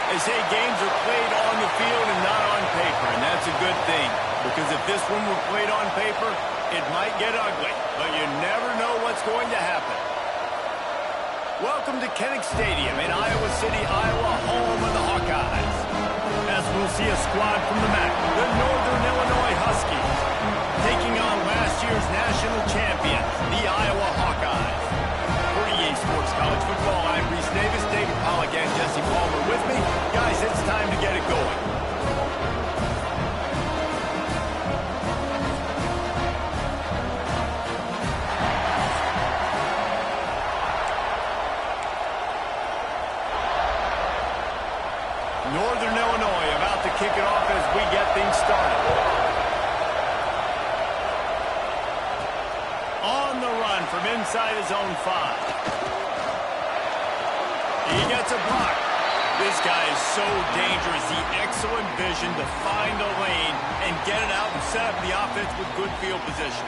They say games are played on the field and not on paper, and that's a good thing. Because if this one were played on paper, it might get ugly. But you never know what's going to happen. Welcome to Kinnick Stadium in Iowa City, Iowa, home of the Hawkeyes. As we'll see a squad from the MAC, the Northern Illinois Huskies, taking on last year's national champions, the Iowa Hawkeyes. For EA Sports College Football, I'm Reese Davis, David Pollack, and Jesse Palmer with me. Guys, it's time to get it going. Northern Illinois about to kick it off as we get things started. On the run from inside his own 5. He gets a block. This guy is so dangerous. The excellent vision to find a lane and get it out and set up the offense with good field position.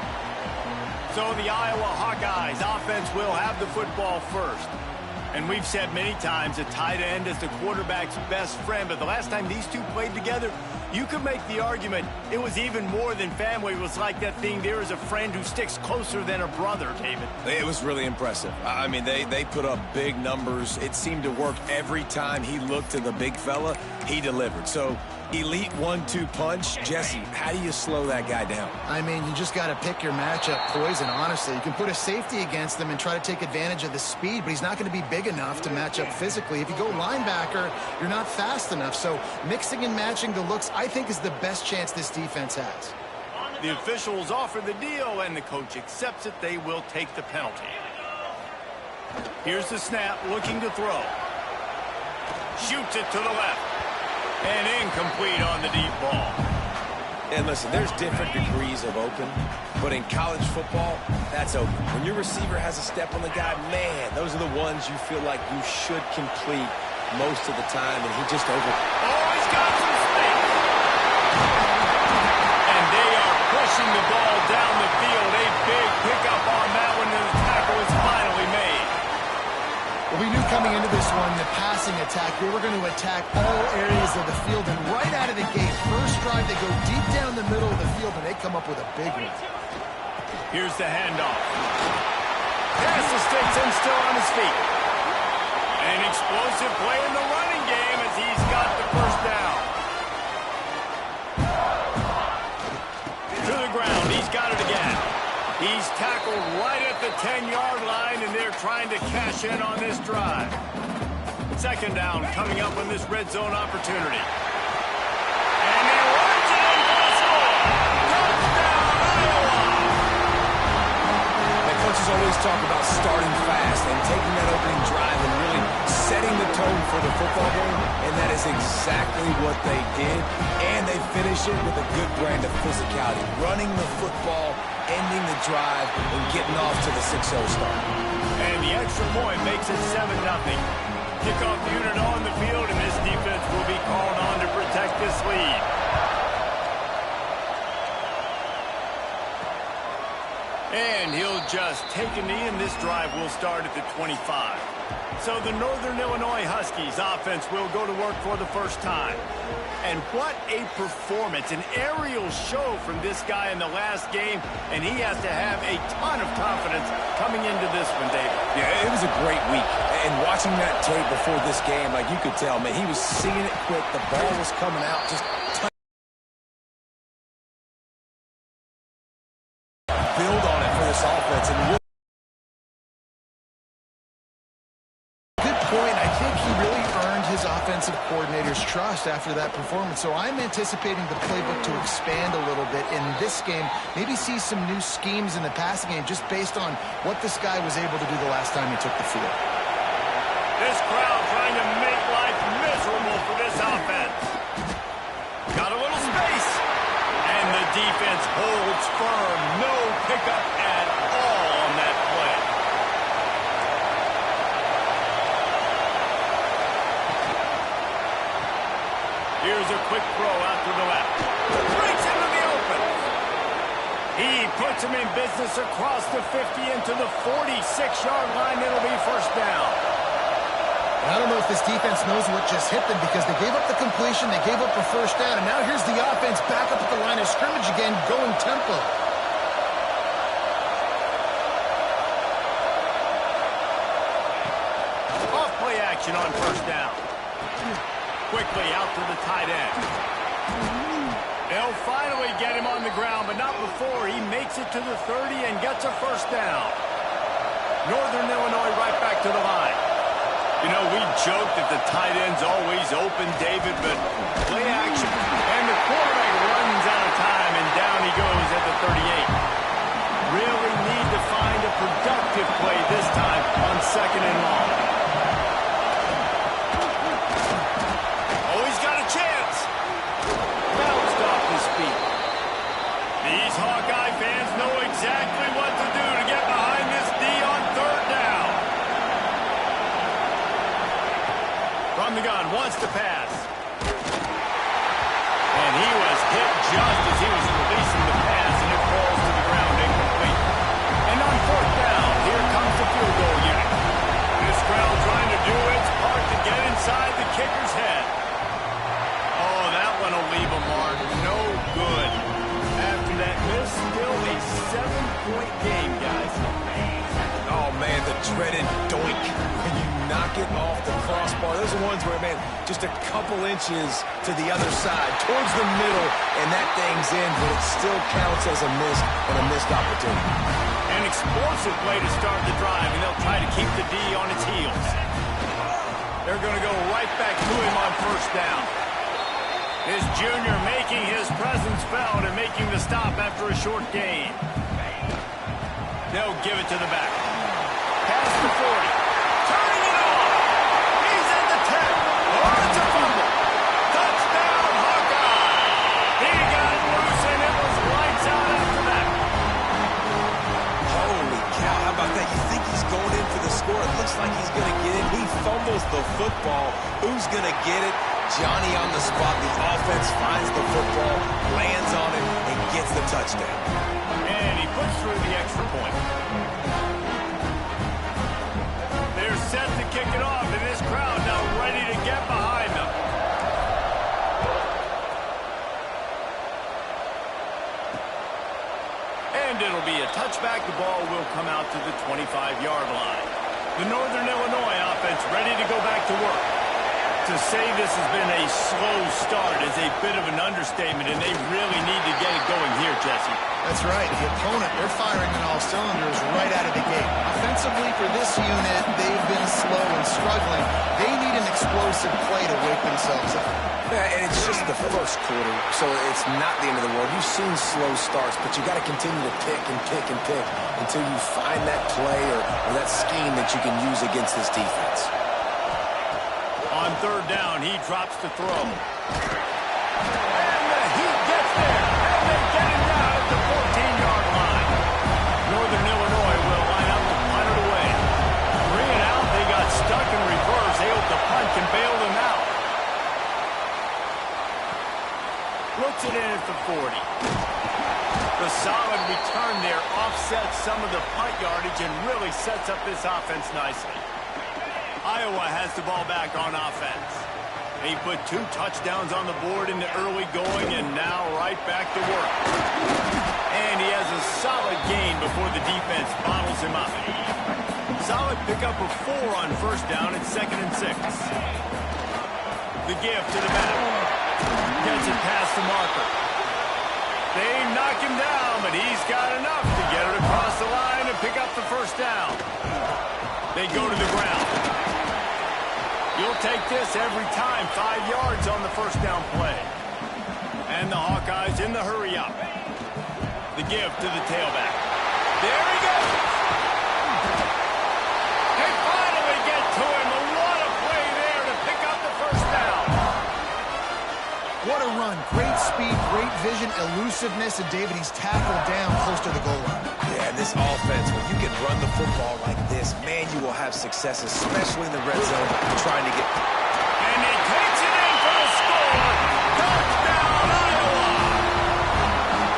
So the Iowa Hawkeyes offense will have the football first. And we've said many times a tight end is the quarterback's best friend, but the last time these two played together, you could make the argument it was even more than family. It was like that thing, there is a friend who sticks closer than a brother, David. It was really impressive. I mean, they put up big numbers. It seemed to work every time he looked to the big fella, he delivered. So, elite 1-2 punch. Jesse, how do you slow that guy down? I mean, you just got to pick your matchup poison, honestly. You can put a safety against him and try to take advantage of the speed, but he's not going to be big enough to match up physically. If you go linebacker, you're not fast enough. So mixing and matching the looks, I think, is the best chance this defense has. The officials offer the deal, and the coach accepts it. They will take the penalty. Here's the snap, looking to throw. Shoots it to the left. And incomplete on the deep ball. And listen, there's different degrees of open, but in college football, that's open. When your receiver has a step on the guy, man, those are the ones you feel like you should complete most of the time, and he just over. Oh, he's got some space. And they are pushing the ball down the field. A big pickup on that one, and the tackle is finally made. Well, we knew coming into this one, the passing attack, we were going to attack all areas of the field, and right out of the gate, first drive, they go deep down the middle of the field, and they come up with a big one. Here's the handoff. Pass the sticks and still on his feet. An explosive play in the running game as he's got the first down. To the ground, he's got it again. He's tackled right at the 10-yard line, and they're trying to cash in on this drive. Second down coming up on this red zone opportunity. And he runs it in for a score. Touchdown, Iowa! The coaches always talk about starting fast and taking that opening drive and really setting the tone for the football game, and that is exactly what they did. And they finish it with a good brand of physicality, running the football, ending the drive, and getting off to the 6-0 start. And the extra point makes it 7-0. Kickoff unit on the field, and this defense will be called on to protect this lead. And he'll just take a knee, and this drive will start at the 25. So the Northern Illinois Huskies offense will go to work for the first time. And what a performance, an aerial show from this guy in the last game, and he has to have a ton of confidence coming into this one, David. Yeah, it was a great week. And watching that tape before this game, like you could tell, man, he was seeing it quick. The ball was coming out, just build on it for this offense. And I think he really earned his offensive coordinator's trust after that performance. So I'm anticipating the playbook to expand a little bit in this game. Maybe see some new schemes in the passing game just based on what this guy was able to do the last time he took the field. This crowd trying to make life miserable for this offense. Got a little space. And the defense holds firm. No pickup at all on that play. Here's a quick throw out to the left. Breaks into the open. He puts him in business across the 50 into the 46-yard line. It'll be first down. I don't know if this defense knows what just hit them because they gave up the completion, they gave up a first down, and now here's the offense back up at the line of scrimmage again, going tempo. Off-play action on first down. Quickly out to the tight end. They'll finally get him on the ground, but not before he makes it to the 30 and gets a first down. Northern Illinois right back to the line. You know, we joke that the tight end's always open, David, but play action. And the quarterback runs out of time, and down he goes at the 38. Really need to find a productive play this time on second and long. Oh, he's got a chance. Bounced off his feet. These Hawkeye fans know exactly what to do to get behind this D on third down. From the gun, wants to pass. And he was hit just as he was releasing the pass, and it falls to the ground incomplete. And on fourth down, here comes the field goal unit. This crowd trying to do its part to get inside the kicker's head. Oh, that one will leave a mark. No good. After that miss, still a 7-point game, guys. Oh, man, the dreaded doink. When you knock it off the crossbar. Those are ones where, man, just a couple inches to the other side, towards the middle, and that thing's in, but it still counts as a miss and a missed opportunity. An explosive play to start the drive, and they'll try to keep the D on its heels. They're going to go right back to him on first down. This junior making his presence felt and making the stop after a short gain. They'll give it to the back. Past the 40. Turning it on. He's at the 10. Oh, it's a fumble. Touchdown, Hawkeye. He got it loose, and it was lights out after that. Holy cow, how about that? You think he's going in for the score. It looks like he's going to get it. He fumbles the football. Who's going to get it? Johnny on the spot. The offense finds the football, lands on it, and gets the touchdown. And he puts through the extra point. They're set to kick it off, and this crowd now ready to get behind them. And it'll be a touchback. The ball will come out to the 25-yard line. The Northern Illinois offense ready to go back to work. To say this has been a slow start is a bit of an understatement, and they really need to get it going here, Jesse. That's right. The opponent, they're firing on all cylinders right out of the gate. Offensively, for this unit, they've been slow and struggling. They need an explosive play to wake themselves up. Yeah, and it's just the first quarter, so it's not the end of the world. You've seen slow starts, but you got to continue to pick and pick and pick until you find that play or that scheme that you can use against this defense. On third down, he drops to throw. And he gets there. And they get him down at the 14-yard line. Northern Illinois will line up to punt it away. 3 and out. They got stuck in reverse. They hope the punt can bail them out. Looks it in at the 40. The solid return there offsets some of the punt yardage and really sets up this offense nicely. Iowa has the ball back on offense. He put 2 touchdowns on the board in the early going and now right back to work. And he has a solid gain before the defense bottles him up. Solid pickup of 4 on first down at 2nd and 6. The give to the back. Gets it past the marker. They knock him down, but he's got enough to get it across the line and pick up the first down. They go to the ground. You'll take this every time. 5 yards on the first down play. And the Hawkeyes in the hurry up. The give to the tailback. There he goes. They finally get to him. What a play there to pick up the first down. What a run. Great speed, great vision, elusiveness, and David, he's tackled down close to the goal line. Yeah, this offense, when you can run the football like this, man, you will have success, especially in the red zone, trying to get... And he takes it in for the score. Touchdown, Iowa!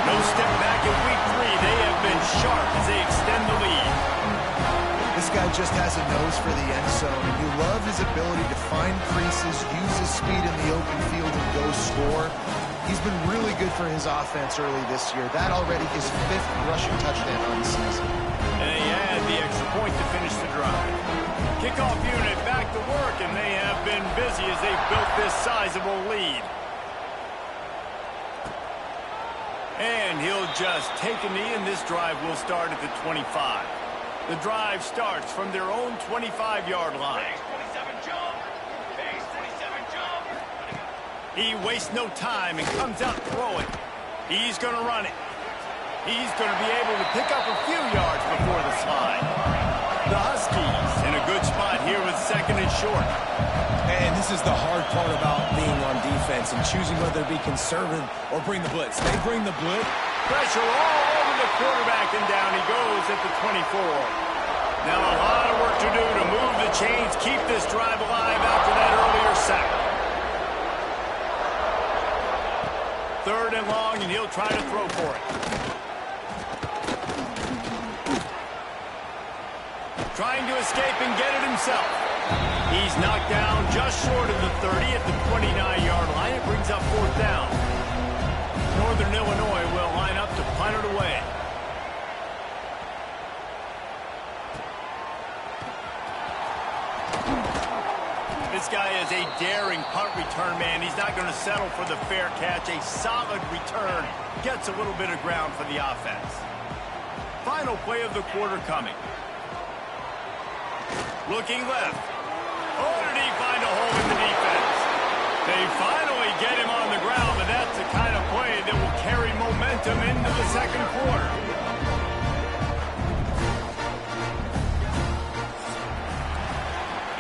No step back in week 3. They have been sharp as they extend the lead. This guy just has a nose for the end zone, and you love his ability to find creases, use his speed in the open field, and go score. He's been really good for his offense early this year. That already his 5th rushing touchdown on the season. And they add the extra point to finish the drive. Kickoff unit back to work, and they have been busy as they've built this sizable lead. And he'll just take a knee, and this drive will start at the 25. The drive starts from their own 25-yard line. He wastes no time and comes out throwing. He's going to run it. He's going to be able to pick up a few yards before the slide. The Huskies in a good spot here with 2nd and short. And this is the hard part about being on defense and choosing whether to be conservative or bring the blitz. They bring the blitz. Pressure all over the quarterback, and down he goes at the 24. Now a lot of work to do to move the chains, keep this drive alive after that earlier sack. 3rd and long, and he'll try to throw for it. Trying to escape and get it himself. He's knocked down just short of the 30 at the 29-yard line. It brings up 4th down. Northern Illinois will line up to punt it away. This guy is a daring punt return man. He's not going to settle for the fair catch. A solid return. Gets a little bit of ground for the offense. Final play of the quarter coming. Looking left. Oh, did he find a hole in the defense? They finally get him on the ground, but that's the kind of play that will carry momentum into the 2nd quarter.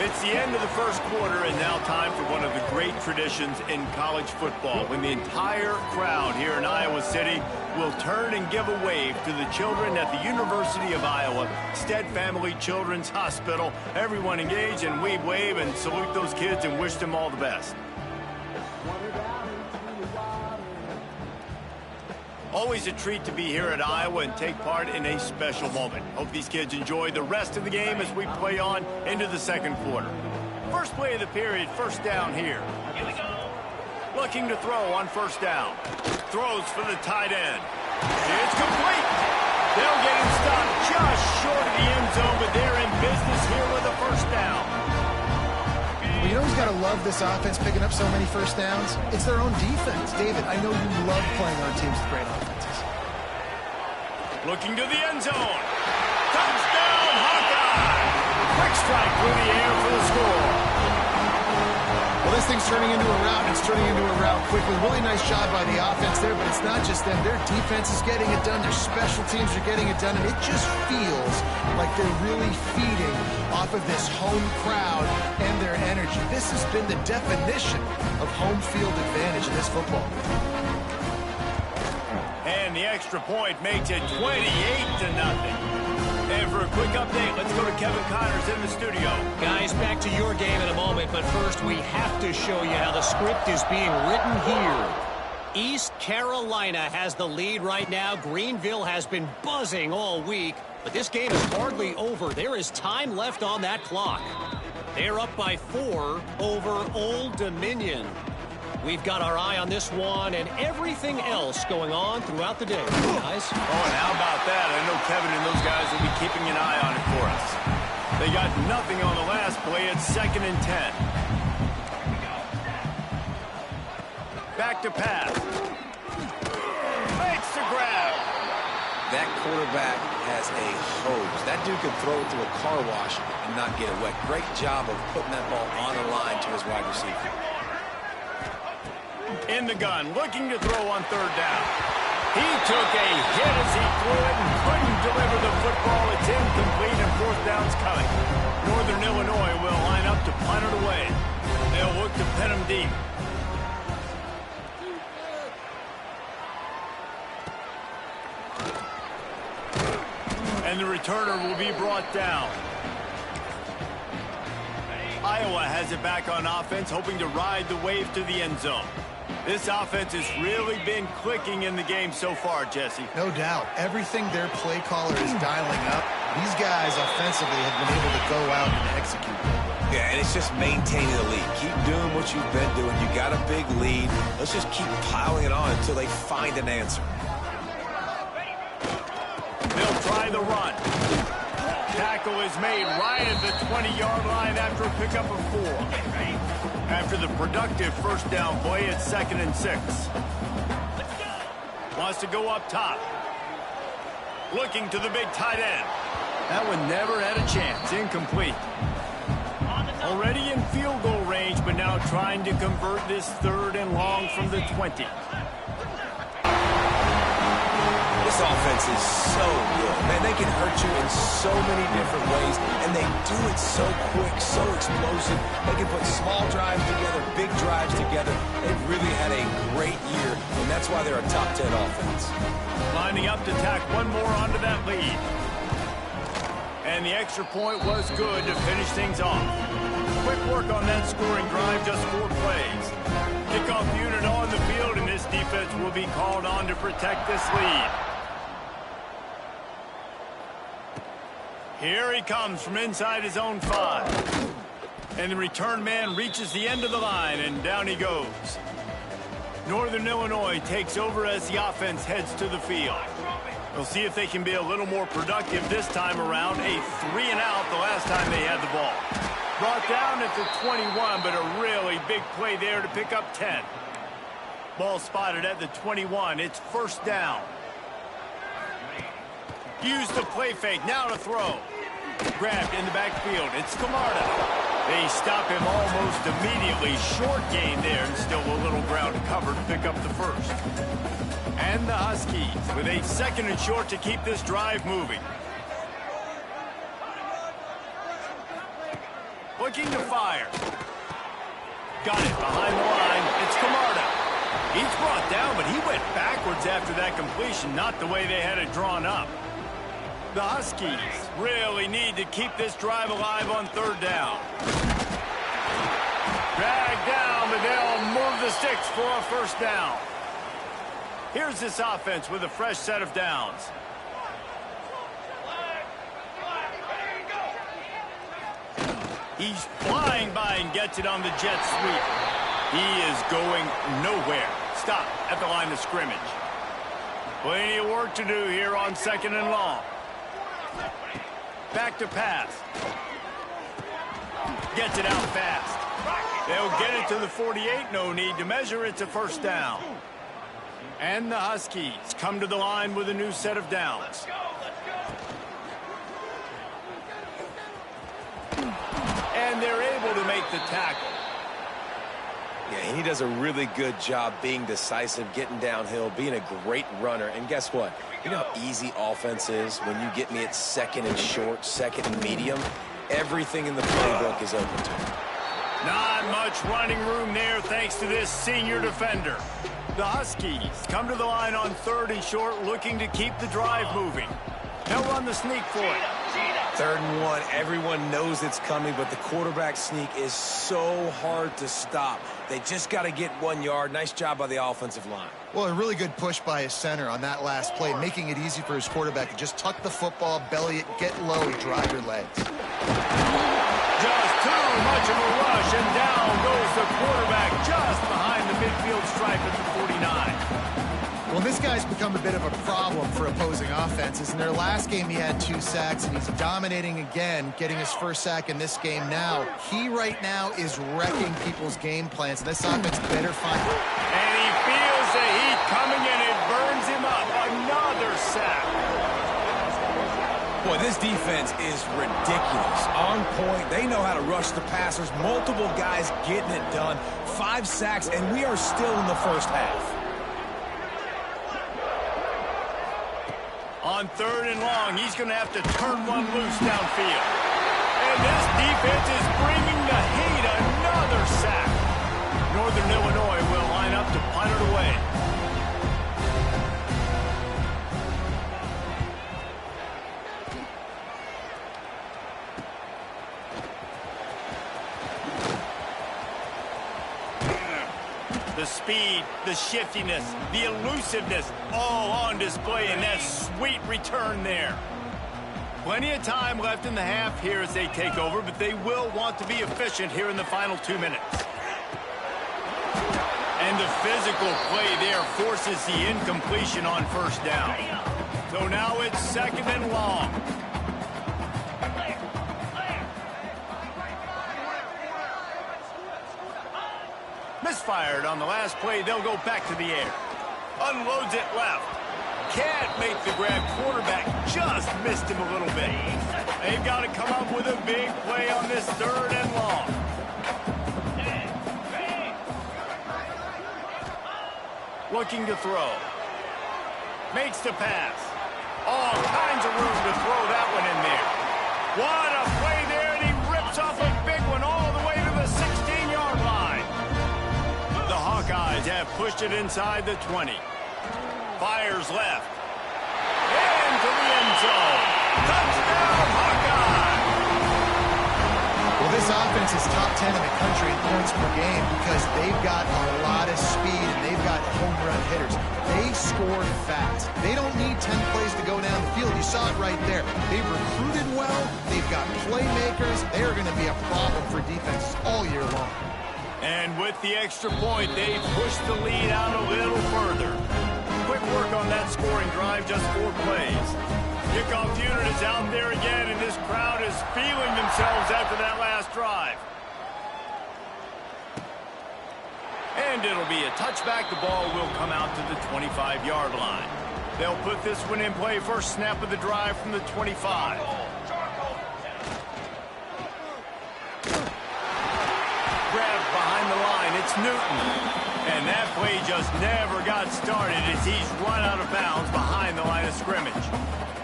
It's the end of the 1st quarter, and now time for one of the great traditions in college football, when the entire crowd here in Iowa City will turn and give a wave to the children at the University of Iowa Stead Family Children's Hospital. Everyone engage, and we wave and salute those kids and wish them all the best. Always a treat to be here at Iowa and take part in a special moment. Hope these kids enjoy the rest of the game as we play on into the 2nd quarter. First play of the period, 1st down here. Here we go. Looking to throw on 1st down. Throws for the tight end. It's complete. They'll get him stopped just short of the end zone, but they're in business here with a 1st down. Well, you know who's got to love this offense picking up so many 1st downs? It's their own defense. David, I know you love playing on teams with great offenses. Looking to the end zone. Touchdown, Hawkeye! Quick strike through the air for the score. Well, this thing's turning into a rout, and it's turning into a rout quickly. Really nice job by the offense there, but it's not just them. Their defense is getting it done. Their special teams are getting it done, and it just feels like they're really feeding off of this home crowd and their energy. This has been the definition of home field advantage in this football game. And the extra point makes it 28-0. And for a quick update, let's go to Kevin Connors in the studio. Guys, back to your game in a moment, but first we have to show you how the script is being written here. East Carolina has the lead right now. Greenville has been buzzing all week, but this game is hardly over. There is time left on that clock. They're up by 4 over Old Dominion. We've got our eye on this one and everything else going on throughout the day, guys. Oh, and how about that? I know Kevin and those guys will be keeping an eye on it for us. They got nothing on the last play. It's 2nd and 10. Back to pass. Makes the grab. That quarterback has a hose. That dude could throw it through a car wash and not get it wet. Great job of putting that ball on the line to his wide receiver. In the gun, looking to throw on 3rd down. He took a hit as he threw it and couldn't deliver the football. It's incomplete, and 4th down's coming. Northern Illinois will line up to punt it away. They'll look to pin him deep. And the returner will be brought down. Iowa has it back on offense, hoping to ride the wave to the end zone. This offense has really been clicking in the game so far, Jesse. No doubt. Everything their play caller is dialing up, these guys offensively have been able to go out and execute. Yeah, and and it's just maintaining the lead. Keep doing what you've been doing. You got a big lead. Let's just keep piling it on until they find an answer. They'll try the run. Tackle is made right at the 20-yard line after a pickup of 4. After the productive first down play, it's 2nd and 6. Wants to go up top. Looking to the big tight end. That one never had a chance. Incomplete. Already in field goal range, but now trying to convert this 3rd and long from the 20. This offense is so good. Man, they can hurt you in so many different ways, and they do it so quick, so explosive. They can put small drives together, big drives together. They've really had a great year, and that's why they're a top 10 offense. Lining up to tack one more onto that lead. And the extra point was good to finish things off. Quick work on that scoring drive, just 4 plays. Kickoff unit on the field, and this defense will be called on to protect this lead. Here he comes from inside his own 5. And the return man reaches the end of the line, and down he goes. Northern Illinois takes over as the offense heads to the field. We'll see if they can be a little more productive this time around. A 3-and-out the last time they had the ball. Brought down at the 21, but a really big play there to pick up 10. Ball spotted at the 21. It's 1st down. Use the play fake. Now to throw. Grabbed in the backfield. It's Camarda. They stop him almost immediately. Short gain there, and still a little ground to cover to pick up the 1st. And the Huskies with a 2nd and short to keep this drive moving. Looking to fire. Got it behind the line. It's Camarda. He's brought down, but he went backwards after that completion, not the way they had it drawn up. The Huskies really need to keep this drive alive on 3rd down. Dragged down, but they'll move the sticks for a 1st down. Here's this offense with a fresh set of downs. He's flying by and gets it on the jet sweep. He is going nowhere. Stop at the line of scrimmage. Plenty of work to do here on 2nd and long. Back to pass. Gets it out fast. They'll get it to the 48. No need to measure. It's a 1st down. And the Huskies come to the line with a new set of downs. And they're able to make the tackle. Yeah, he does a really good job being decisive, getting downhill, being a great runner. And guess what? You know how easy offense is when you get me at 2nd and short, 2nd and medium? Everything in the playbook is open to him. Not much running room there thanks to this senior defender. The Huskies come to the line on 3rd and short, looking to keep the drive moving. They'll run the sneak for it. 3rd and 1, everyone knows it's coming, but the quarterback sneak is so hard to stop. They just got to get 1 yard. Nice job by the offensive line. Well, a really good push by his center on that last play, making it easy for his quarterback to just tuck the football, belly it, get low, and drive your legs. Just too much of a rush, and down goes the quarterback just behind the midfield stripe at the 49. Well, this guy's become a bit of a problem for opposing offenses. In their last game, he had 2 sacks, and he's dominating again, getting his 1st sack in this game now. He right now is wrecking people's game plans, and this offense better find him. And he feels the heat coming, and it burns him up. Another sack. Boy, this defense is ridiculous. On point. They know how to rush the passers. Multiple guys getting it done. 5 sacks, and we are still in the 1st half. On 3rd and long, he's going to have to turn one loose downfield. And this defense is bringing the heat. Another sack. Northern Illinois will line up to punt it away. The speed, the shiftiness, the elusiveness, all on display in that sweet return there. Plenty of time left in the half here as they take over, but they will want to be efficient here in the final 2 minutes. And the physical play there forces the incompletion on first down. So now it's 2nd and long. Misfired on the last play. They'll go back to the air. Unloads it left. Can't make the grab. Quarterback just missed him a little bit. They've got to come up with a big play on this 3rd and long. Looking to throw. Makes the pass. All kinds of room to throw that one in there. What a play there, and he rips off a big one all the way to the 16-yard line. The Hawkeyes have pushed it inside the 20. Fires left. Into the end zone. Touchdown, Hawkeye! Well, this offense is top 10 in the country in points per game because they've got a lot of speed and they've got home run hitters. They score fast. They don't need 10 plays to go down the field. You saw it right there. They've recruited well. They've got playmakers. They are going to be a problem for defense all year long. And with the extra point, they push the lead out a little further. Quick work on that scoring drive, just 4 plays. Kickoff unit is out there again, and this crowd is feeling themselves after that last drive. And it'll be a touchback. The ball will come out to the 25-yard line. They'll put this one in play. First snap of the drive from the 25. Grabbed behind the line. It's Newton. And that play just never got started as he's run out of bounds behind the line of scrimmage.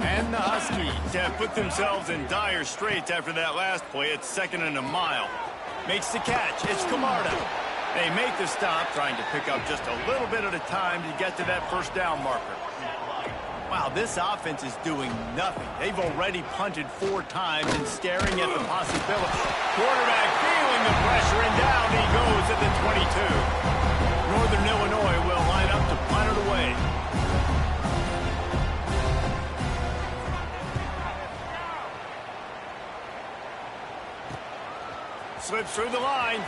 And the Huskies have put themselves in dire straits after that last play. It's 2nd and a mile. Makes the catch. It's Camarda. They make the stop, trying to pick up just a little bit at a time to get to that first down marker. Wow, this offense is doing nothing. They've already punted 4 times and staring at the possibility. Quarterback feeling the pressure, and down he goes at the 22. Northern Illinois will line up to punt it away. Slips through the line.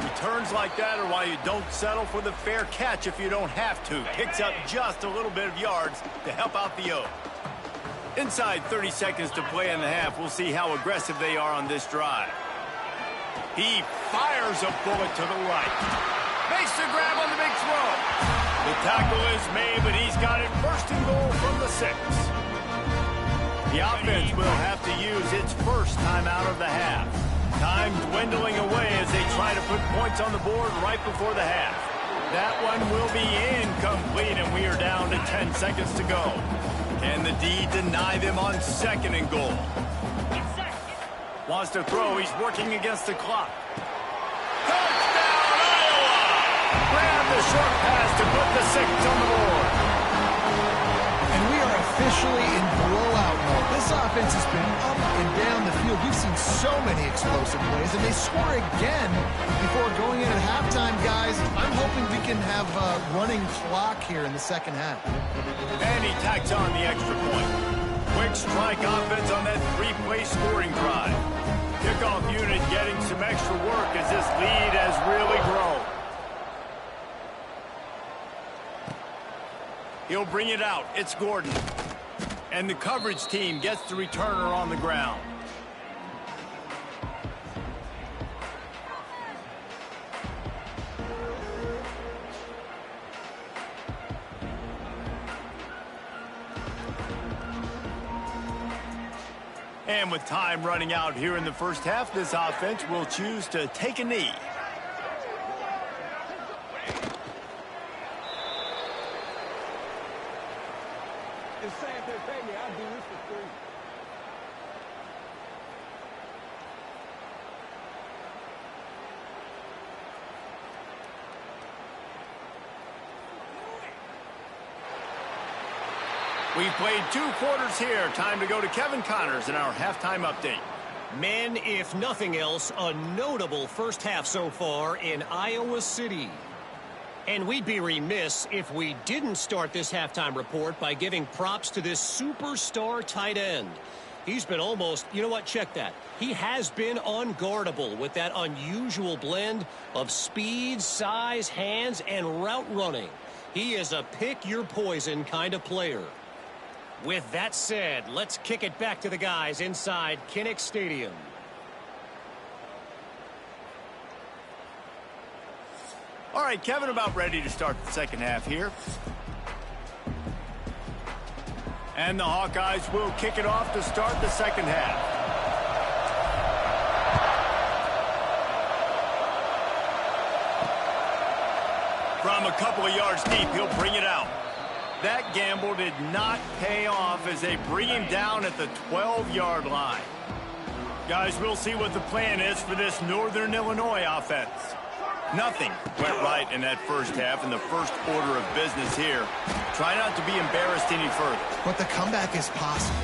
Returns like that are why you don't settle for the fair catch if you don't have to. Picks up just a little bit of yards to help out the O. Inside 30 seconds to play in the half. We'll see how aggressive they are on this drive. He fires a bullet to the right. Makes the grab on the big throw. The tackle is made, but he's got it 1st and goal from the 6. The offense will have to use its first timeout of the half. Time dwindling away as they try to put points on the board right before the half. That one will be incomplete, and we are down to 10 seconds to go. Can the D deny them on 2nd and goal? Wants to throw. He's working against the clock. Touchdown, Iowa! Grab the short pass to put the 6 on the board. And we are officially in blowout mode. This offense has been up and down the field. We've seen so many explosive plays, and they score again before going in at halftime, guys. I'm hoping we can have a running clock here in the 2nd half. And he tacks on the extra point. Quick strike offense on that 3-play scoring drive. Kickoff unit getting some extra work as this lead has really grown. He'll bring it out. It's Gordon. And the coverage team gets the returner on the ground. And with time running out here in the first half, this offense will choose to take a knee. It's saying if they pay me, I'll do this for free. We played 2 quarters here. Time to go to Kevin Connors in our halftime update. Men, if nothing else, a notable first half so far in Iowa City. And we'd be remiss if we didn't start this halftime report by giving props to this superstar tight end. He's been almost, you know what, check that. He has been unguardable with that unusual blend of speed, size, hands, and route running. He is a pick-your-poison kind of player. With that said, let's kick it back to the guys inside Kinnick Stadium. All right, Kevin, about ready to start the second half here. And the Hawkeyes will kick it off to start the second half. From a couple of yards deep, he'll bring it out. That gamble did not pay off as they bring him down at the 12-yard line. Guys, we'll see what the plan is for this Northern Illinois offense. Nothing went right in that first half in the first order of business here. Try not to be embarrassed any further. But the comeback is possible.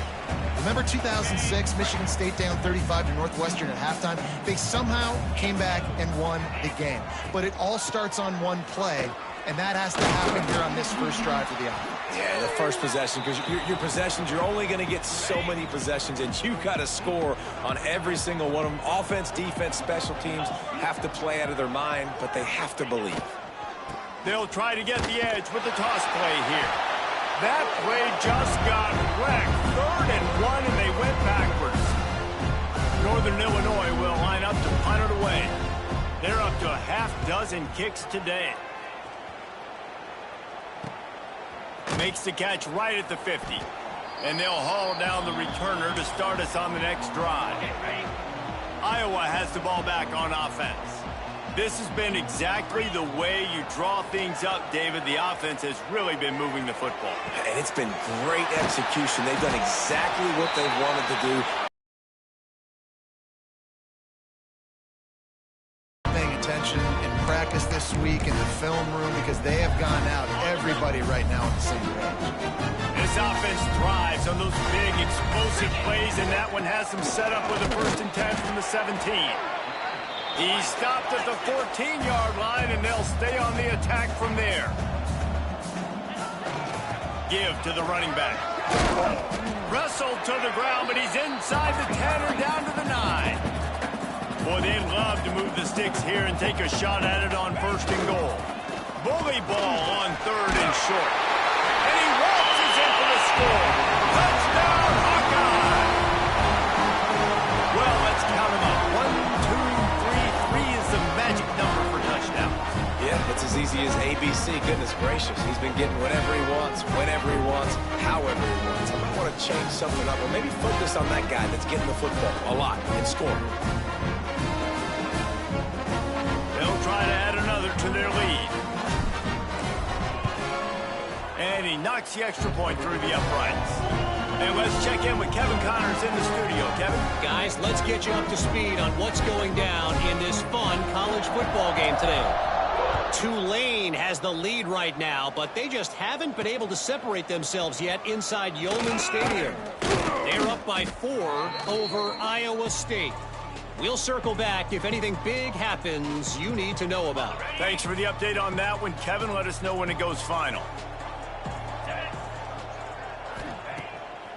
Remember 2006, Michigan State down 35 to Northwestern at halftime? They somehow came back and won the game. But it all starts on one play, and that has to happen here on this first drive for the offense. Yeah, the first possession, because your possessions, you're only going to get so many possessions, and you got to score on every single one of them. Offense, defense, special teams have to play out of their mind, but they have to believe. They'll try to get the edge with the toss play here. That play just got wrecked. 3rd and 1, and they went backwards. Northern Illinois will line up to punt it away. They're up to a half-dozen kicks today. Makes the catch right at the 50. And they'll haul down the returner to start us on the next drive. Iowa has the ball back on offense. This has been exactly the way you draw things up, David. The offense has really been moving the football. And it's been great execution. They've done exactly what they wanted to do. Paying attention in practice this week in the film room because they have gone out, everybody right now on the same page. This offense thrives on those big, explosive plays, and that one has them set up with a 1st and 10 from the 17. He stopped at the 14-yard line, and they'll stay on the attack from there. Give to the running back. Wrestled to the ground, but he's inside the 10 or down to the 9. Boy, they'd love to move the sticks here and take a shot at it on 1st and goal. Bully ball on 3rd and short. And he waltzes in for the score. Touchdown, Hawkeye! Well, let's count them up. 1, 2, 3. 3 is the magic number for touchdown. Yeah, it's as easy as ABC. Goodness gracious. He's been getting whatever he wants, whenever he wants, however he wants. I might want to change something up or maybe focus on that guy that's getting the football a lot and scoring. They'll try to add another to their lead. And he knocks the extra point through the uprights. And let's check in with Kevin Connors in the studio. Kevin? Guys, let's get you up to speed on what's going down in this fun college football game today. Tulane has the lead right now, but they just haven't been able to separate themselves yet inside Yeoman Stadium. They're up by 4 over Iowa State. We'll circle back if anything big happens you need to know about. Thanks for the update on that one, Kevin. Let us know when it goes final.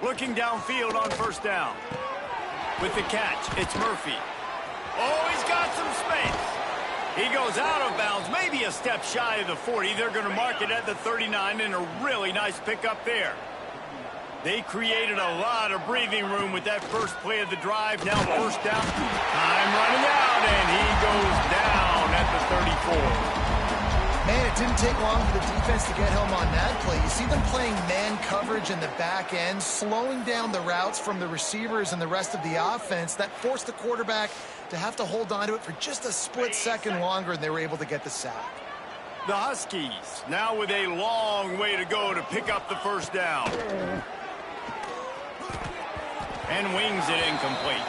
Looking downfield on 1st down. With the catch, it's Murphy. Oh, he's got some space. He goes out of bounds, maybe a step shy of the 40. They're going to mark it at the 39, and a really nice pickup there. They created a lot of breathing room with that first play of the drive. Now 1st down. Time running out, and he goes down at the 34. Man, it didn't take long for the defense to get home on that play. You see them playing man coverage in the back end, slowing down the routes from the receivers and the rest of the offense. That forced the quarterback to have to hold on to it for just a split second longer, and they were able to get the sack. The Huskies now with a long way to go to pick up the 1st down. And wings it incomplete.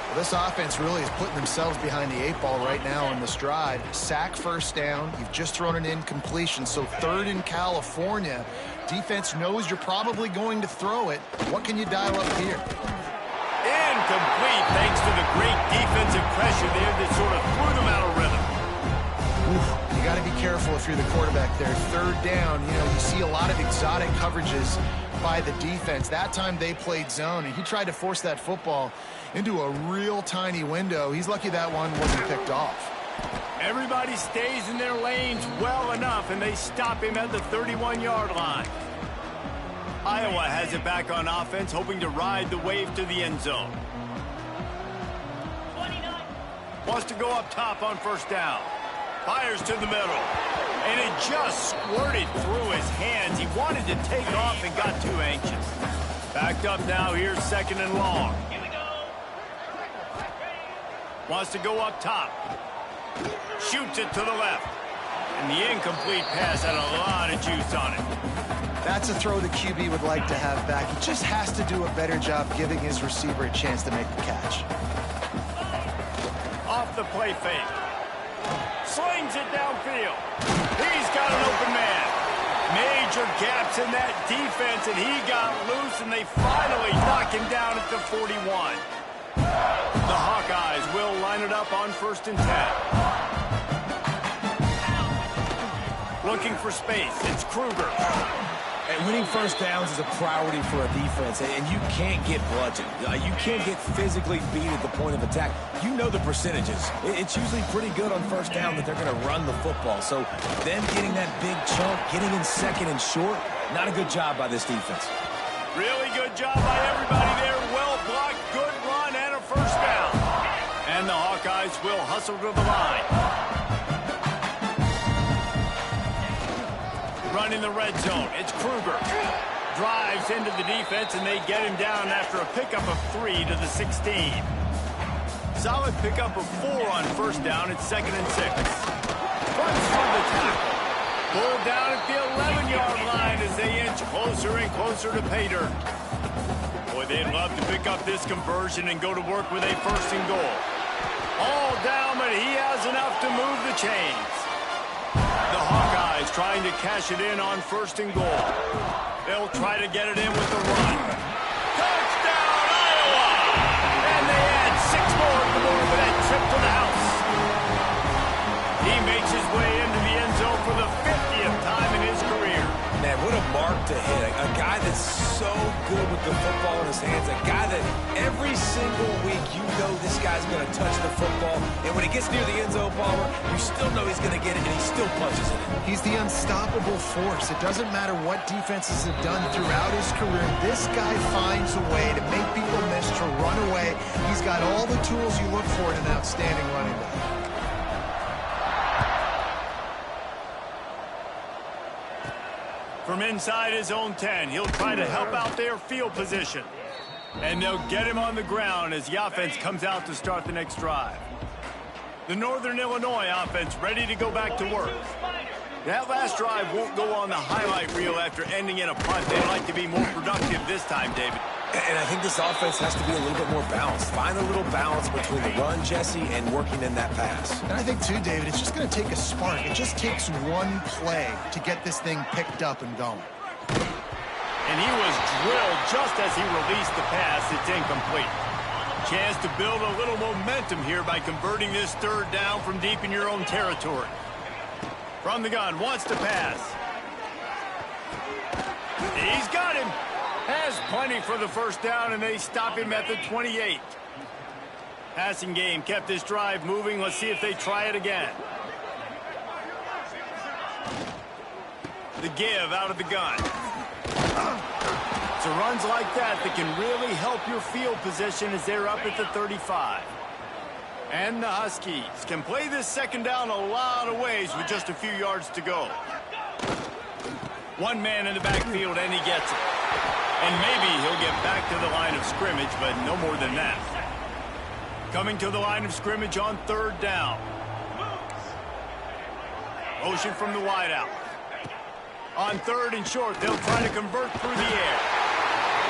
Well, this offense really is putting themselves behind the 8 ball right now on this drive. Sack 1st down. You've just thrown an incompletion, so 3rd in California. Defense knows you're probably going to throw it. What can you dial up here? Incomplete thanks to the great defensive pressure there that sort of threw them out of rhythm. Oof, you got got to be careful if you're the quarterback there. Third down, you know, you see a lot of exotic coverages by the defense. That time they played zone, and he tried to force that football into a real tiny window. He's lucky that one wasn't picked off. Everybody stays in their lanes well enough, and they stop him at the 31-yard line. Iowa has it back on offense, hoping to ride the wave to the end zone. Wants to go up top on first down. Fires to the middle. And it just squirted through his hands. He wanted to take off and got too anxious. Backed up now. Here's second and long. Wants to go up top. Shoots it to the left. And the incomplete pass had a lot of juice on it. That's a throw the QB would like to have back. He just has to do a better job giving his receiver a chance to make the catch. Off the play fake. Slings it downfield. He's got an open man. Major gaps in that defense, and he got loose, and they finally knock him down at the 41. The Hawkeyes will line it up on 1st and 10. Looking for space. It's Kruger. And winning first downs is a priority for a defense, and you can't get bludgeoned. You can't get physically beat at the point of attack. You know the percentages. It's usually pretty good on first down that they're going to run the football. So them getting that big chunk, getting in second and short, not a good job by this defense. Really good job by everybody there. Well blocked, good run, and a first down. And the Hawkeyes will hustle to the line. Running the red zone. It's Kruger. Drives into the defense, and they get him down after a pickup of 3 to the 16. Solid pickup of 4 on first down. It's 2nd and 6. Runs for the tackle. Pulled down at the 11-yard line as they inch closer and closer to pay dirt. Boy, they'd love to pick up this conversion and go to work with a 1st and goal. All down, but he has enough to move the chains. The Hawkeyes trying to cash it in on 1st and goal. They'll try to get it in with the run. Touchdown, Iowa! And they add 6 more for that trip to the house. He makes his way into the end zone for the 50th time in his career. Man, what a mark to hit. A guy that's so good with the football in his hands. A guy that every single week you know this guy's going to touch the football. And when he gets near the end zone, Palmer, you still know he's going to get it, and he still punches it in. He's the unstoppable force. It doesn't matter what defenses have done throughout his career. This guy finds a way to make people miss, to run away. He's got all the tools you look for in an outstanding running back. From inside his own 10, he'll try to help out their field position. And they'll get him on the ground as the offense comes out to start the next drive. The Northern Illinois offense ready to go back to work. That last drive won't go on the highlight reel after ending in a punt. They'd like to be more productive this time, David. And I think this offense has to be a little bit more balanced. Find a little balance between the run, Jesse, and working in that pass. And I think, too, David, it's just going to take a spark. It just takes one play to get this thing picked up and going. And he was drilled just as he released the pass. It's incomplete. Chance to build a little momentum here by converting this 3rd down from deep in your own territory. From the gun, wants to pass. He's got him. Has plenty for the 1st down, and they stop him at the 28. Passing game kept this drive moving. Let's see if they try it again. The give out of the gun. So runs like that can really help your field position as they're up at the 35. And the Huskies can play this 2nd down a lot of ways with just a few yards to go. One man in the backfield, and he gets it. And maybe he'll get back to the line of scrimmage, but no more than that. Coming to the line of scrimmage on 3rd down. Motion from the wideout. On 3rd and short, they'll try to convert through the air.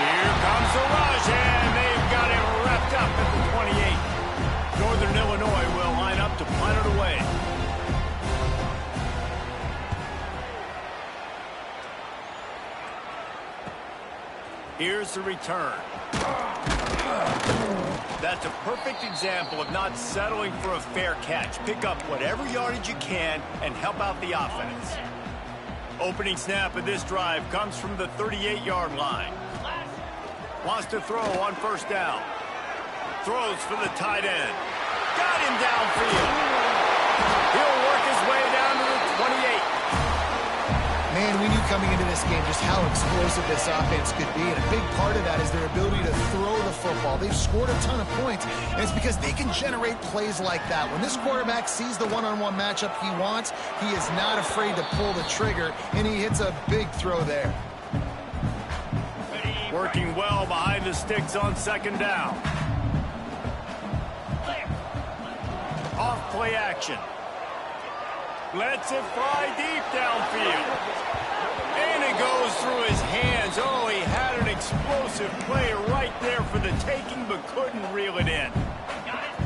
Here comes the rush, and they've got him wrapped up at the 28. Northern Illinois will line up to punt it away. Here's the return. That's a perfect example of not settling for a fair catch. Pick up whatever yardage you can and help out the offense. Opening snap of this drive comes from the 38-yard line. Wants to throw on first down. Throws for the tight end. Got him downfield. He'll work his way down to the 28. Man, we knew coming into this game just how explosive this offense could be, and a big part of that is their ability to throw the football. They've scored a ton of points, and it's because they can generate plays like that. When this quarterback sees the one-on-one matchup he wants, he is not afraid to pull the trigger, and he hits a big throw there. Working well behind the sticks on second down. Off play action. Lets it fly deep downfield. And it goes through his hands. Oh, he had an explosive play right there for the taking, but couldn't reel it in.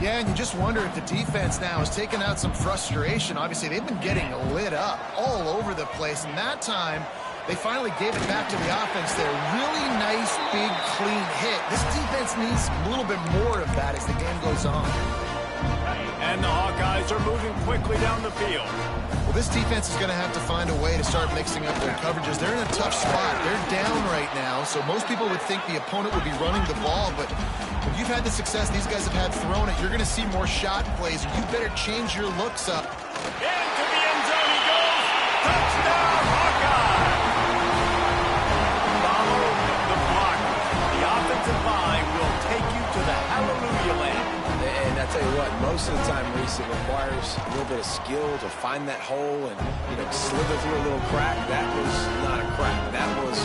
Yeah, and you just wonder if the defense now has taken out some frustration. Obviously, they've been getting lit up all over the place, and that time they finally gave it back to the offense there. Really nice, big, clean hit. This defense needs a little bit more of that as the game goes on. And the Hawkeyes are moving quickly down the field. Well, this defense is going to have to find a way to start mixing up their coverages. They're in a tough spot. They're down right now, so most people would think the opponent would be running the ball, but when you've had the success these guys have had throwing it, you're going to see more shot plays, and you better change your looks up. Into the end zone he goes. Touchdown, Hawkeye! Follow the block. The offensive line will take you to the hallelujah land. And I tell you what, most of the time, Reese, it requires a little bit of skill to find that hole and, slither through a little crack. That was not a crack. That was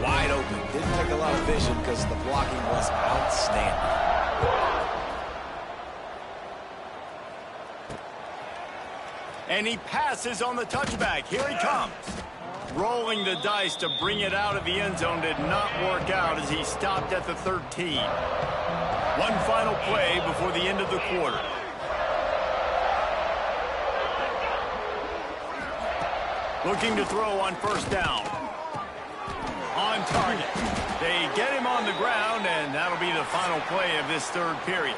wide open. Didn't take a lot of vision because the blocking was outstanding. And he passes on the touchback. Here he comes. Rolling the dice to bring it out of the end zone did not work out as he stopped at the 13. One final play before the end of the quarter. Looking to throw on first down. On target. They get him on the ground, and that'll be the final play of this third period.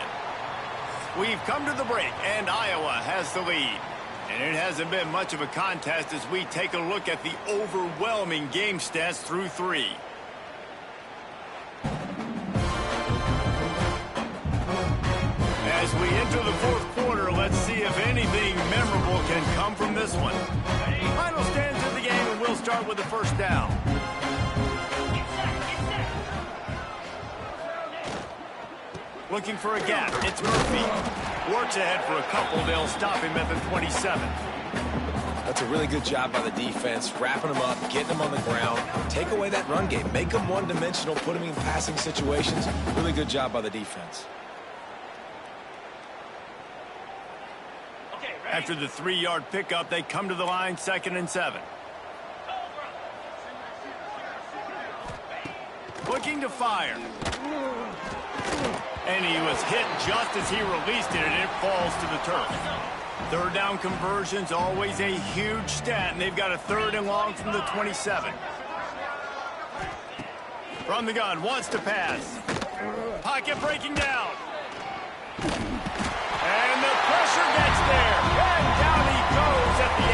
We've come to the break, and Iowa has the lead. And it hasn't been much of a contest as we take a look at the overwhelming game stats through 3. As we enter the fourth quarter, let's see if anything memorable can come from this one. Final stands of the game, and we'll start with the first down. Looking for a gap. It's Murphy. Works ahead for a couple. They'll stop him at the 27. That's a really good job by the defense, wrapping them up, getting them on the ground. Take away that run game. Make them one-dimensional, put them in passing situations. Really good job by the defense. After the 3-yard pickup, they come to the line, 2nd and 7. Looking to fire. And he was hit just as he released it, and it falls to the turf. Third down conversion's always a huge stat, and they've got a 3rd and long from the 27. From the gun, wants to pass. Pocket breaking down. And the pressure gets there. And down he goes at the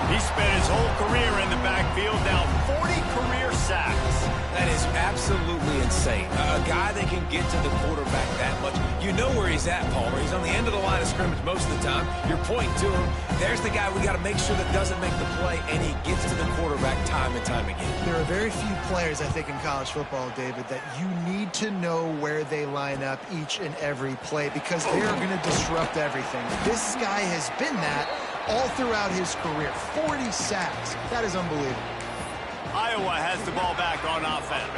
18. He spent his whole career in the backfield, now 40 career sacks. That is absolutely insane. A guy that can get to the quarterback that much. You know where he's at, Palmer. He's on the end of the line of scrimmage most of the time. You're pointing to him. There's the guy we got to make sure that doesn't make the play, and he gets to the quarterback time and time again. There are very few players, I think, in college football, David, that you need to know where they line up each and every play because they are going to disrupt everything. This guy has been that all throughout his career. 40 sacks. That is unbelievable. Iowa has the ball back on offense.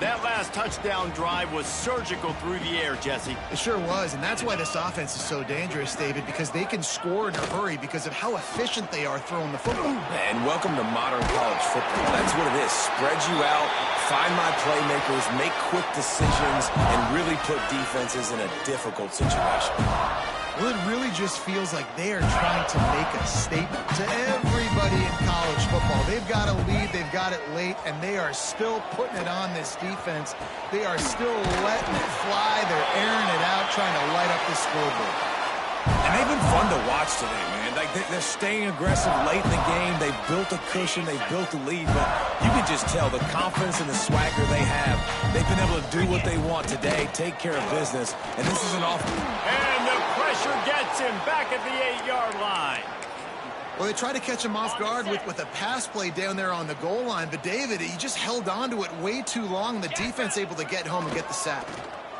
That last touchdown drive was surgical through the air, Jesse. It sure was, and that's why this offense is so dangerous, David, because they can score in a hurry because of how efficient they are throwing the football. And welcome to modern college football. That's what it is. Spread you out, find my playmakers, make quick decisions, and really put defenses in a difficult situation. Well, it really just feels like they are trying to make a statement to everybody in college football. They've got a lead, they've got it late, and they are still putting it on this defense. They are still letting it fly. They're airing it out, trying to light up the scoreboard. And they've been fun to watch today, man. Like they're staying aggressive late in the game. They've built a cushion. They've built a lead. But you can just tell the confidence and the swagger they have. They've been able to do what they want today, take care of business. And this is an off. And the pressure gets him back at the 8-yard line. Well, they tried to catch him off guard with a pass play down there on the goal line. But, David, he just held on to it way too long. The defense able to get home and get the sack.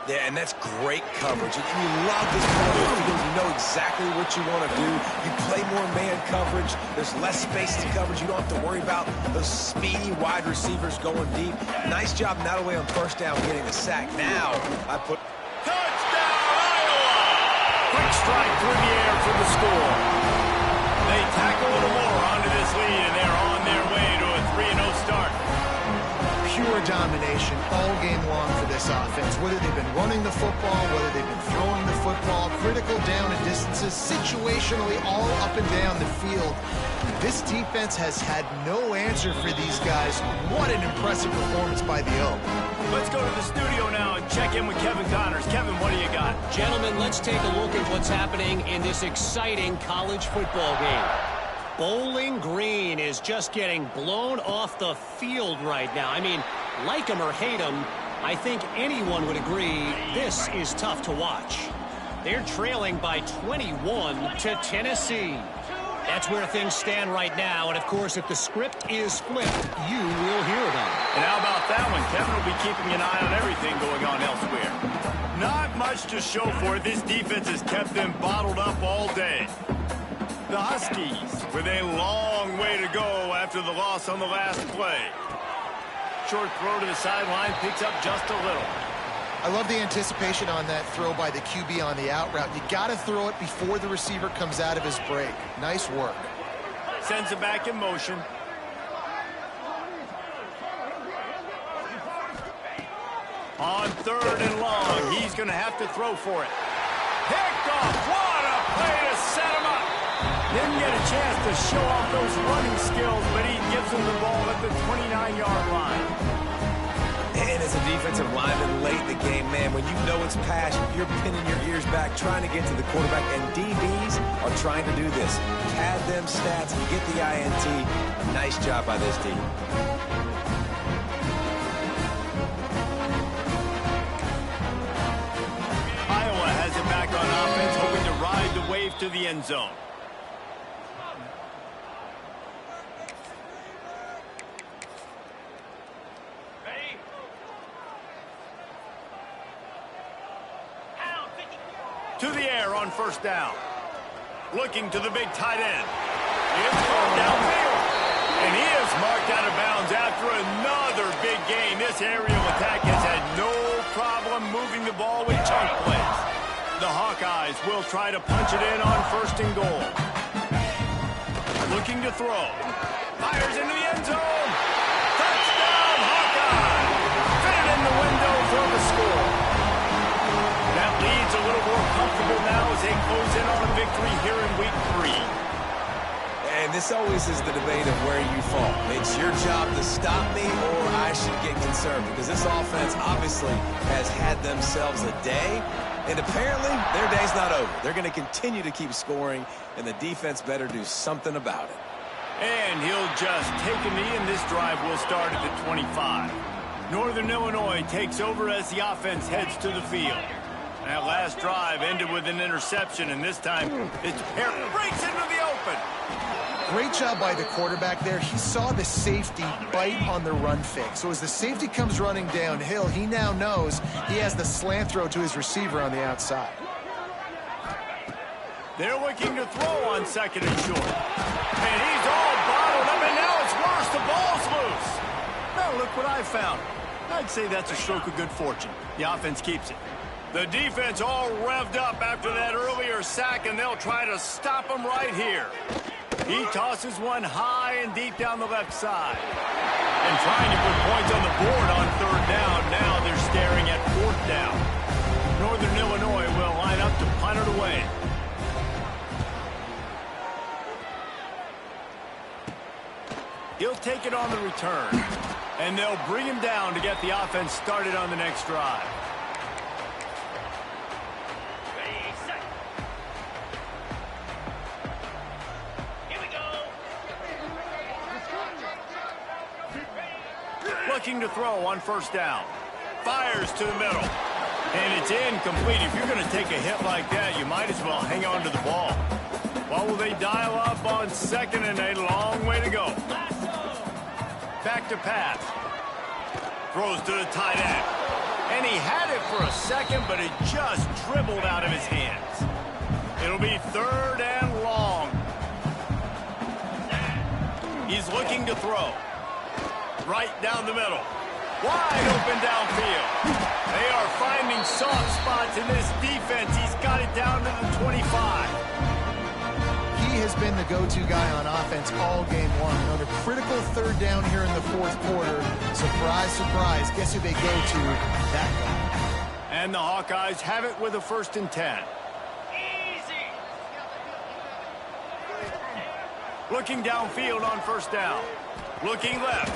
Yeah, and that's great coverage. And you love this part of the field. You know exactly what you want to do. You play more man coverage. There's less space to coverage. You don't have to worry about those speedy wide receivers going deep. Nice job not only on first down getting the sack. Now I put... Touchdown, Iowa! Quick strike through the air for the score. They tack a little more onto this lead, and they're on their way to a 3-0 start. Pure domination all game long for this offense. Whether they've been running the football, whether they've been throwing the football, critical down and distances, situationally all up and down the field. This defense has had no answer for these guys. What an impressive performance by the O. Let's go to the studio now and check in with Kevin Connors. Kevin, what do you got? Gentlemen, let's take a look at what's happening in this exciting college football game. Bowling Green is just getting blown off the field right now. I mean, like him or hate him, I think anyone would agree this is tough to watch. They're trailing by 21 to Tennessee. That's where things stand right now. And, of course, if the script is flipped, you will hear them. And how about that one? Kevin will be keeping an eye on everything going on elsewhere. Not much to show for it. This defense has kept them bottled up all day. The Huskies with a long way to go after the loss on the last play. Short throw to the sideline, picks up just a little. I love the anticipation on that throw by the QB on the out route. You got to throw it before the receiver comes out of his break. Nice work. Sends it back in motion. On 3rd and long, he's going to have to throw for it. Picked off. What a play to set him up. Didn't get a chance to show off those running skills, but he gives him the ball at the 29-yard line. And as a defensive lineman late in the game, man, when you know it's passion, you're pinning your ears back, trying to get to the quarterback, and DBs are trying to do this. Pad them stats and get the INT. Nice job by this team. Iowa has it back on offense, hoping to ride the wave to the end zone. To the air on 1st down. Looking to the big tight end. It's going downfield. And he is marked out of bounds after another big gain. This aerial attack has had no problem moving the ball with chunk plays. The Hawkeyes will try to punch it in on 1st and goal. Looking to throw. Fires into the end zone. Touchdown, Hawkeye. Fit in the window for the score. That lead's a little more comfortable now as they close in on a victory here in week 3. And this always is the debate of where you fall. It's your job to stop me or I should get concerned, because this offense obviously has had themselves a day, and apparently their day's not over. They're going to continue to keep scoring, and the defense better do something about it. And he'll just take a knee, and this drive will start at the 25. Northern Illinois takes over as the offense heads to the field. That last drive ended with an interception, and this time it's breaks into the open. Great job by the quarterback there. He saw the safety bite on the run fake. So as the safety comes running downhill, he now knows he has the slant throw to his receiver on the outside. They're looking to throw on 2nd and short. And he's all bottled up, and now it's worse. The ball's loose. Now look what I found. I'd say that's a stroke of good fortune. The offense keeps it. The defense all revved up after that earlier sack, and they'll try to stop him right here. He tosses one high and deep down the left side. And trying to put points on the board on 3rd down. Now they're staring at 4th down. Northern Illinois will line up to punt it away. take it on the return. And they'll bring him down to get the offense started on the next drive. Ready, set. Here we go. Looking to throw on first down. Fires to the middle. And it's incomplete. If you're going to take a hit like that, you might as well hang on to the ball. What will they dial up on second and a long way to go? Back to pass. Throws to the tight end. And he had it for a second, but it just dribbled out of his hands. It'll be third and long. He's looking to throw. Right down the middle. Wide open downfield. They are finding soft spots in this defense. He's got it down to the 25. He has been the go-to guy on offense all game long. On a critical third down here in the fourth quarter. Surprise, surprise. Guess who they go to? That guy. And the Hawkeyes have it with a 1st and 10. Easy. Looking downfield on first down. Looking left.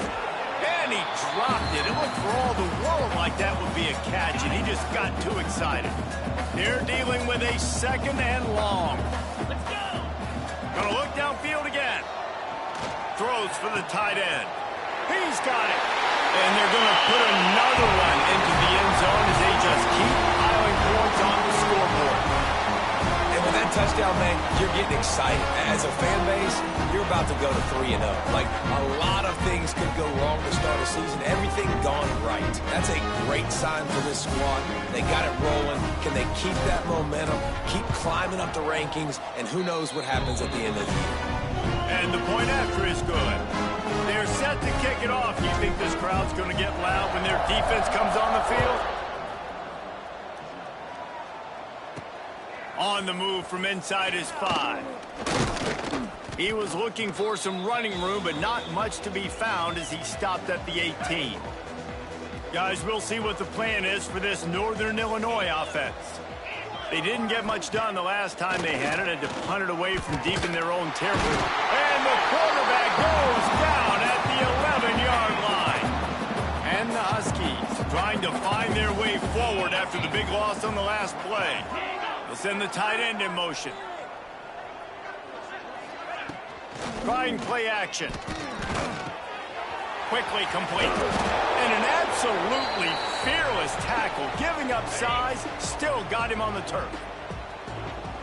And he dropped it. It looked for all the world like that would be a catch, and he just got too excited. They're dealing with a 2nd and long. Let's go. Gonna look downfield again. Throws for the tight end. He's got it. And they're gonna put another one into the end zone as they just keep piling points on the scoreboard. And with that touchdown, man, you're getting excited. As a fan base, you're about to go to 3-0. Like, a lot of things could go wrong to start a season. Everything gone right. That's a great sign for this squad. They got it rolling. Can they keep that momentum, keep climbing up the rankings, and who knows what happens at the end of the year. And the point after is good. They're set to kick it off. Do you think this crowd's going to get loud when their defense comes on the field? On the move from inside his 5. He was looking for some running room, but not much to be found as he stopped at the 18. Guys, we'll see what the plan is for this Northern Illinois offense. They didn't get much done the last time they had it to punt it away from deep in their own territory. And the quarterback goes down at the 11-yard line. And the Huskies trying to find their way forward after the big loss on the last play. They'll send the tight end in motion. Trying play action. Quickly complete. And an absolutely fearless tackle. Giving up size, still got him on the turf.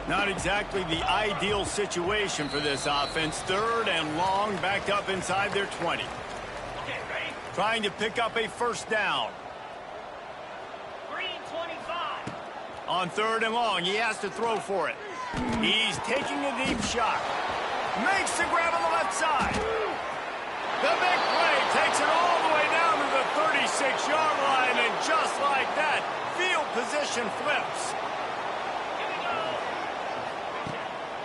Not exactly the ideal situation for this offense. 3rd and long, backed up inside their 20. Trying to pick up a 1st down. Green 25. On 3rd and long, he has to throw for it. He's taking a deep shot. Makes the grab on the left side. The big play takes it all the way down to the 36-yard line, and just like that, field position flips.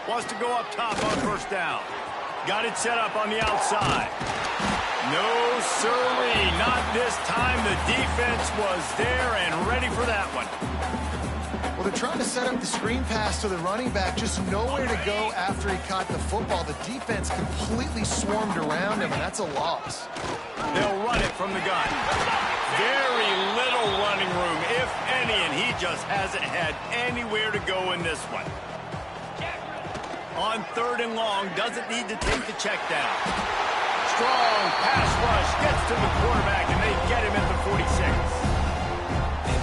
Wants to go up top on 1st down. Got it set up on the outside. No sirree, not this time. The defense was there and ready for that one. Well, they're trying to set up the screen pass to the running back, just nowhere to go after he caught the football. The defense completely swarmed around him, and that's a loss. They'll run it from the gun. Very little running room, if any, and he just hasn't had anywhere to go in this one. On 3rd and long, doesn't need to take the check down. Strong pass rush, gets to the quarterback, and they get him at the 46.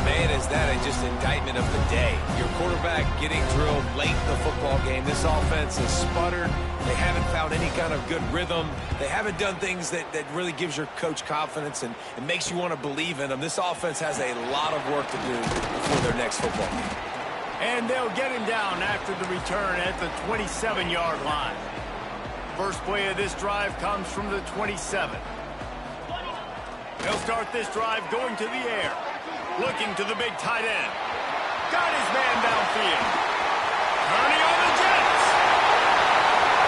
Man, is that just indictment of the day. Your quarterback getting drilled late in the football game. This offense has sputtered. They haven't found any kind of good rhythm. They haven't done things that really gives your coach confidence and it makes you want to believe in them. This offense has a lot of work to do before their next football game. And they'll get him down after the return at the 27-yard line. First play of this drive comes from the 27. They'll start this drive going to the air. Looking to the big tight end. Got his man downfield. Turning on the Jets.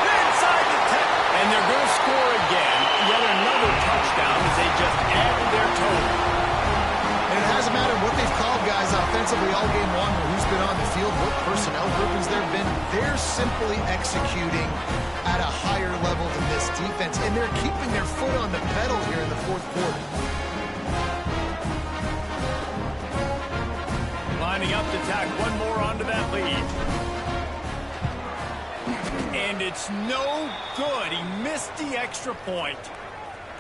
Inside the 10. And they're going to score again. Yet another touchdown as they just added their total. And it hasn't mattered what they've called guys offensively all game long, or who's been on the field, what personnel group situations there have been, they're simply executing at a higher level than this defense, and they're keeping their foot on the pedal here in the fourth quarter. Lining up to tack one more onto that lead. And it's no good. He missed the extra point.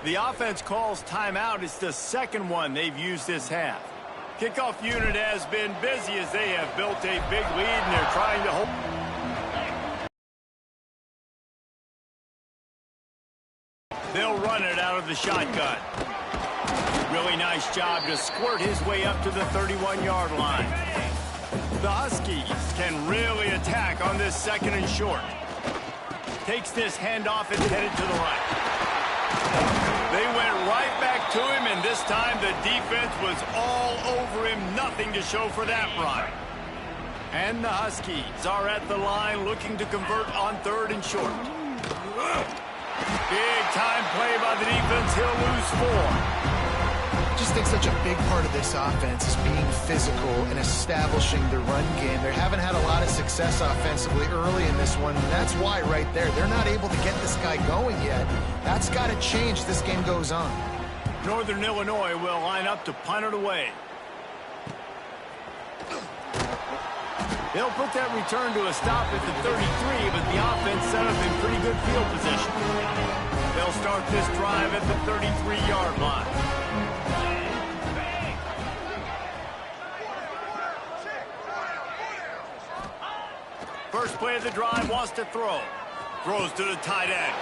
The offense calls timeout. It's the second one they've used this half. Kickoff unit has been busy as they have built a big lead, and they're trying to hold. They'll run it out of the shotgun. Really nice job to squirt his way up to the 31-yard line. The Huskies can really attack on this second and short. Takes this handoff and headed to the right. They went right back to him, and this time the defense was all over him. Nothing to show for that run. And the Huskies are at the line looking to convert on third and short. Big time play by the defense. He'll lose 4. I just think such a big part of this offense is being physical and establishing the run game. They haven't had a lot of success offensively early in this one, and that's why right there, they're not able to get this guy going yet. That's got to change as this game goes on. Northern Illinois will line up to punt it away. They'll put that return to a stop at the 33, but the offense set up in pretty good field position. They'll start this drive at the 33-yard line. First play of the drive, wants to throw. Throws to the tight end.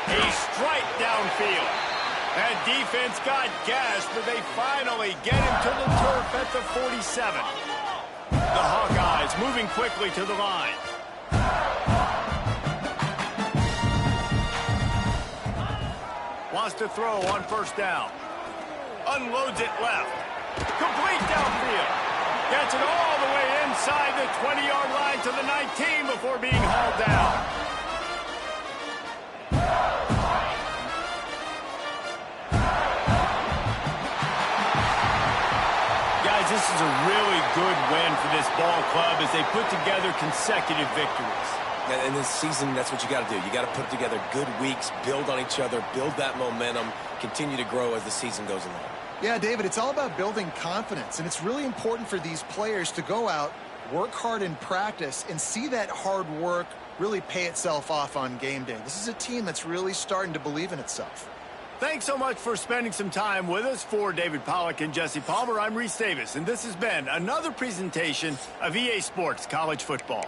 A strike downfield. That defense got gashed, but they finally get him to the turf at the 47. The Hawkeyes moving quickly to the line. Wants to throw on first down. Unloads it left. Complete downfield. Gets it all the way inside the 20-yard line to the 19 before being hauled down. Guys, this is a really good win for this ball club as they put together consecutive victories. And this season, that's what you got to do. You got to put together good weeks, build on each other, build that momentum, continue to grow as the season goes along. Yeah, David, it's all about building confidence, and it's really important for these players to go out, work hard in practice, and see that hard work really pay itself off on game day. This is a team that's really starting to believe in itself. Thanks so much for spending some time with us. For David Pollack and Jesse Palmer, I'm Reese Davis, and this has been another presentation of EA Sports College Football.